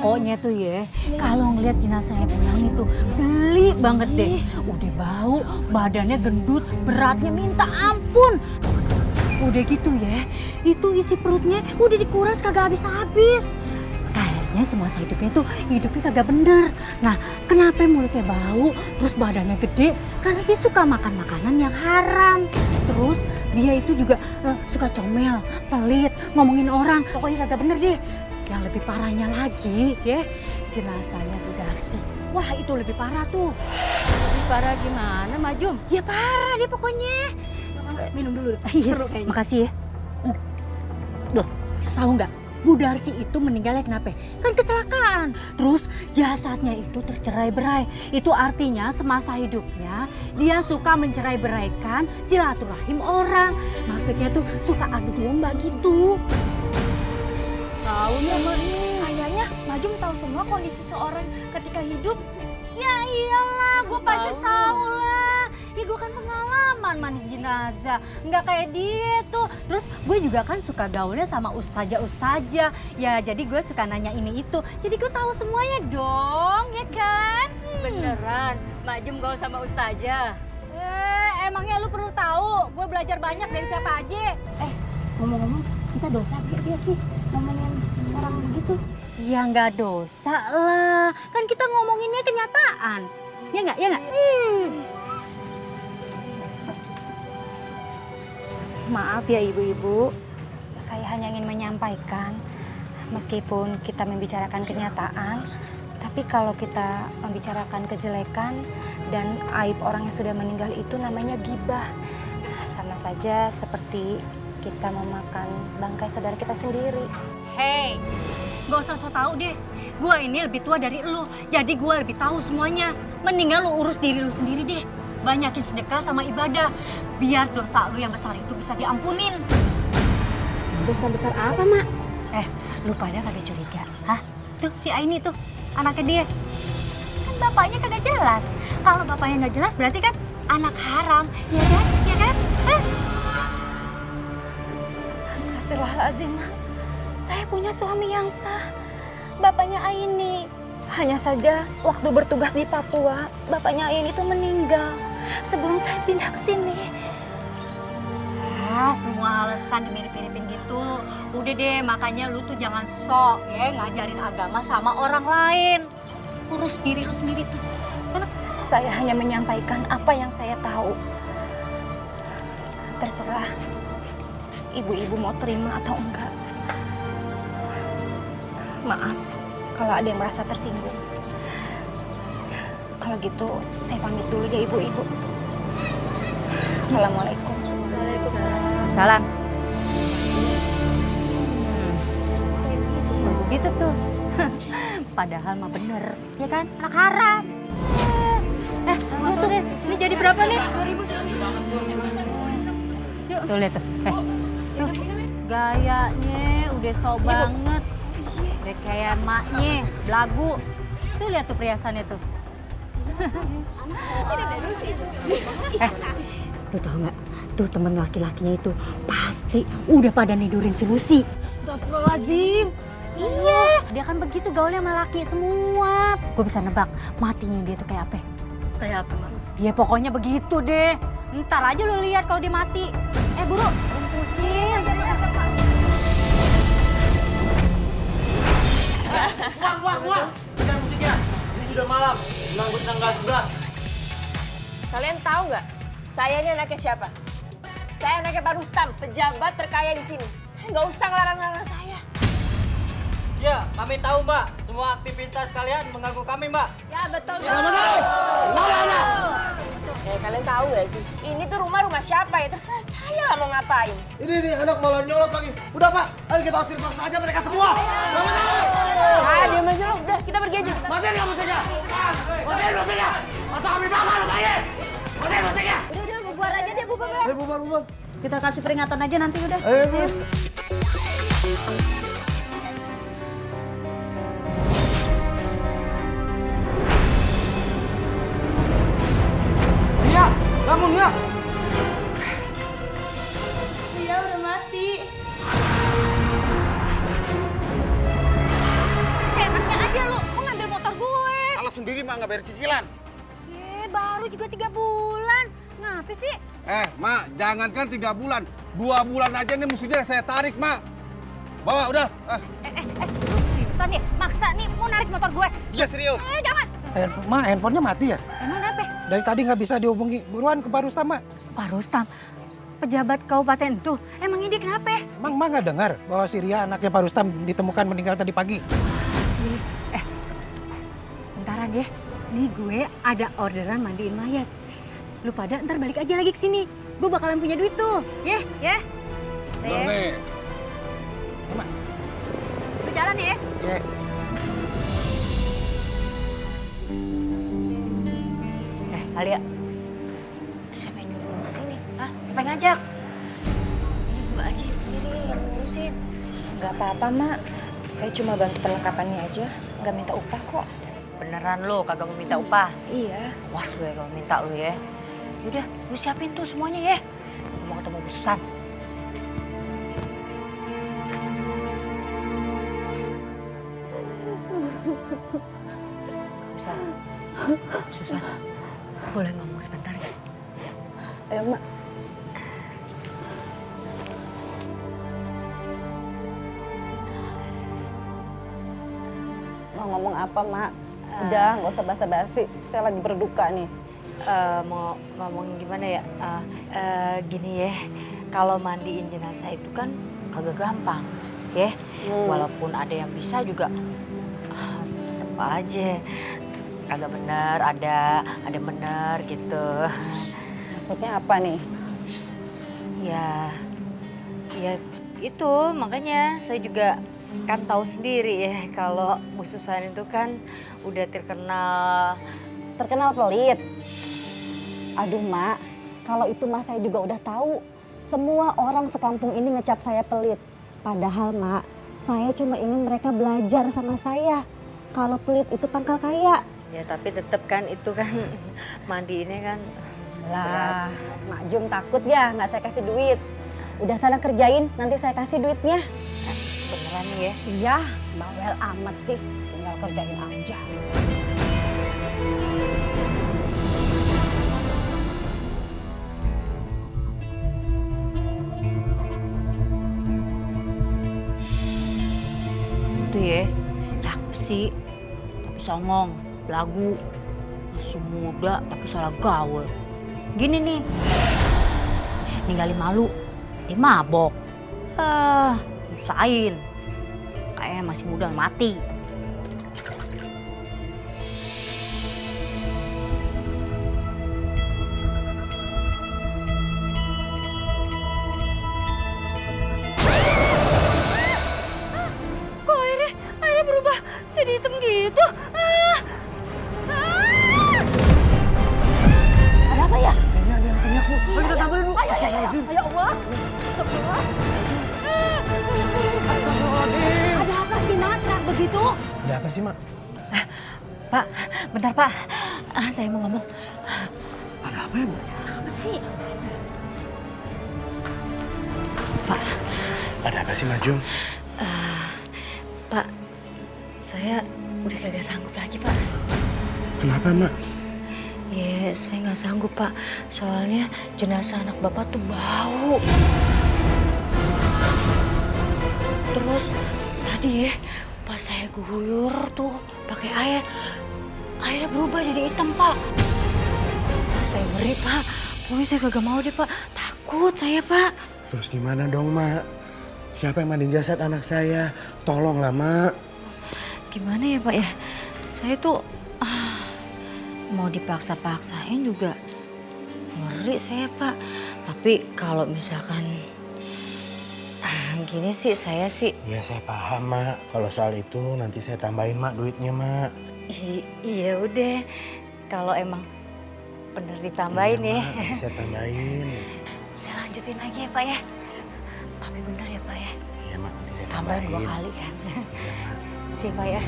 Pokoknya tuh ya, kalau ngeliat jenazahnya pulang itu beli banget deh. Udah bau, badannya gendut, beratnya minta ampun. Udah gitu ya, itu isi perutnya udah dikuras kagak habis-habis. Kayaknya semasa hidupnya tuh hidupnya kagak bener. Nah, kenapa mulutnya bau, terus badannya gede? Karena dia suka makan makanan yang haram. Terus dia itu juga suka comel, pelit, ngomongin orang. Pokoknya kagak bener deh. Yang lebih parahnya lagi ya, jenazahnya Bu Darsi. Wah, itu lebih parah tuh. Lebih parah gimana, Majum? Ya parah deh pokoknya. Minum dulu deh. Seru kayaknya. Makasih ya. Duh, tahu nggak? Bu Darsi itu meninggalnya kenapa? Kan kecelakaan. Terus jasadnya itu tercerai-berai. Itu artinya semasa hidupnya dia suka mencerai-beraikan silaturahim orang. Maksudnya tuh suka adu domba gitu. Tahu ya, Mak. Kayaknya Majum tahu semua kondisi seorang ketika hidup. Ya iyalah, gue pasti tahu lah. Ya gue kan pengalaman mandi jenazah, nggak kayak dia tuh. Terus gue juga kan suka gaulnya sama ustazah-ustazah. Ya jadi gue suka nanya ini itu. Jadi gue tahu semuanya dong, ya kan? Beneran, Majum gaul sama ustazah. Emangnya lu perlu tahu? Gue belajar banyak dari siapa aja. Ngomong-ngomong, kita dosa dia sih ngomongin orang begitu. Ya nggak dosa lah, kan kita ngomonginnya kenyataan. Ya nggak, ya nggak? Maaf ya ibu-ibu, saya hanya ingin menyampaikan, meskipun kita membicarakan kenyataan, tapi kalau kita membicarakan kejelekan dan aib orang yang sudah meninggal itu namanya ghibah. Sama saja seperti kita memakan bangkai saudara kita sendiri. Hei, gak usah so tau deh. Gue ini lebih tua dari lu, jadi gue lebih tahu semuanya. Mendingan lu urus diri lu sendiri deh. Banyakin sedekah sama ibadah, biar dosa lu yang besar itu bisa diampunin. Dosa besar apa, Mak? Lu pada kagak curiga? Hah? Tuh si Aini tuh, anaknya dia. Kan bapaknya kagak jelas. Kalau bapaknya nggak jelas berarti kan anak haram, ya kan? Ya kan? Hah? Astagfirullahaladzim, Ma. Saya punya suami yang sah, bapaknya Aini. Hanya saja waktu bertugas di Papua, bapaknya Aini itu meninggal sebelum saya pindah ke sini. Semua alasan dimirip-miripin gitu. Udah deh, makanya lu tuh jangan sok ya ngajarin agama sama orang lain. Urus diri lu sendiri tuh. Sana. Saya hanya menyampaikan apa yang saya tahu. Terserah ibu-ibu mau terima atau enggak. Maaf kalau ada yang merasa tersinggung. Kalau gitu saya pamit dulu ya ibu-ibu. Assalamualaikum. Salam. Gitu tuh. Padahal mah bener, ya kan? Anak haram. Tuh, ini jadi berapa nih? Yuk. Tuh lihat tuh. Tuh. Gayanya udah sok banget. Udah kayak emaknya, belagu. Tuh lihat tuh perhiasannya tuh. Lu tau nggak? Tuh temen laki-lakinya itu pasti udah pada nidurin si Lucy. Astagfirullahaladzim. Iya, dia kan begitu gaulnya sama laki semua. Gue bisa nebak matinya dia tuh kayak apa? Kayak apa, Mak? Ya pokoknya begitu deh. Ntar aja lu lihat kalau dia mati. Buru, bungkusin. Wah. Dengar musiknya. Ini sudah malam. Manggut tanggal 11. Kalian tahu nggak? Saya ini anaknya siapa? Saya anaknya Pak Rustam, pejabat terkaya di sini. Nggak usah ngelarang-larang saya. Ya, kami tahu Mbak. Semua aktivitas kalian mengganggu kami Mbak. Ya betul. Ya, betul. Kalian tahu nggak sih? Ini tuh rumah siapa ya? Terserah saya lah mau ngapain. Ini anak malah nyolot lagi. Udah Pak, ayo kita usir paksa aja mereka semua. Diam aja lo. Udah, kita pergi aja. Matiin nggak musiknya? Matiin. Atau kami bakar lo matiin. Matiin musiknya. Udah, bubar aja deh, bubar. Ayo bubar. Kita kasih peringatan aja nanti udah. Ayo. Bangun ya. Iya, udah mati. Seenaknya aja mak nggak bayar cicilan. Baru juga 3 bulan. Ngapa sih? Mak, jangankan 3 bulan. 2 bulan aja nih mestinya saya tarik, mak. Bawa udah. Seriusan nih, maksa nih mau narik motor gue. Iya serius. Jangan. Ma, handphonenya mati ya? Emang apa? Dari tadi nggak bisa dihubungi. Buruan ke Pak Rustam, Ma. Pak Rustam, pejabat kabupaten itu, emang ini kenapa? Emang Ma nggak dengar bahwa si Ria anaknya Pak Rustam ditemukan meninggal tadi pagi? Bentaran deh, nih gue ada orderan mandiin mayat. Lu pada ntar balik aja lagi ke sini. Gue bakalan punya duit tuh, ya. Bener nih. Lu jalan ya. Ya. Alia, siapa yang nyuruh ke sini? Hah? Siapa yang ngajak? Ini gue aja sendiri yang ngurusin. Gak apa-apa, Mak. Saya cuma bantu perlengkapannya aja. Gak minta upah kok. Beneran lo kagak mau minta upah? Iya. Was gue kalau minta lo ya. Yaudah, lu siapin tuh semuanya ya. Gue mau ketemu Bu Susan. Susan, boleh ngomong sebentar ya? Ayo, Mak. Mau ngomong apa, Mak? Udah, nggak usah basa-basi. Saya lagi berduka nih. Mau ngomong gimana ya? Gini ya, kalau mandiin jenazah itu kan kagak gampang, ya. Walaupun ada yang bisa juga, tetep aja kagak bener, ada bener gitu. Maksudnya apa nih? Ya itu makanya saya juga kan tahu sendiri ya kalau Bu Susan itu kan udah terkenal. Terkenal pelit. Aduh, Mak. Kalau itu Mak saya juga udah tahu. Semua orang sekampung ini ngecap saya pelit. Padahal, Mak, saya cuma ingin mereka belajar sama saya. Kalau pelit itu pangkal kaya. Ya tapi tetep kan itu kan mandiinnya kan. Lah, Mak Jum takut ya nggak saya kasih duit. Udah sana kerjain, nanti saya kasih duitnya. Beneran nih ya? Iya, bawel amat sih. Tinggal kerjain aja. Itu ya, cakep sih. Tapi songong, lagu. Masih muda tapi salah gaul. Gini nih, ninggalin malu, dia mabok. Usahain. Kayaknya masih muda mati. Kok airnya berubah jadi hitam gitu? Ada apa ya? Kayaknya ada yang teriak, Bu. Ayo kita samperin, Bu. Ayo Allah. Ada apa sih, Mak? Teriak begitu? Ada apa sih, Mak? Pak, bentar Pak. Saya mau ngomong. Ada apa ya, Bu? Apa sih? Pak, Ada apa sih, Majum? Pak, saya udah kagak sanggup lagi Pak. Kenapa, Mak? Ya, saya nggak sanggup Pak. Soalnya jenazah anak Bapak tuh bau. Terus tadi ya, pas saya guyur tuh pakai air, airnya berubah jadi hitam Pak. Saya ngeri Pak. Pokoknya saya kagak mau deh Pak. Takut saya Pak. Terus gimana dong, Mak? Siapa yang mandiin jasad anak saya? Tolonglah, Mak. Gimana ya Pak ya? Saya tuh mau dipaksa-paksain juga ngeri saya Pak. Tapi kalau misalkan gini sih saya sih. Ya saya paham, Mak. Kalau soal itu nanti saya tambahin, Mak, duitnya, Mak. Iya udah. Kalau emang bener ditambahin Iya, ya. Mak, nanti saya tambahin. Saya lanjutin lagi ya Pak ya. Tapi bener ya Pak ya. Iya, Mak, nanti saya Tambahin tambahin. 2 kali kan. Iya, Mak. Sih Pak ya.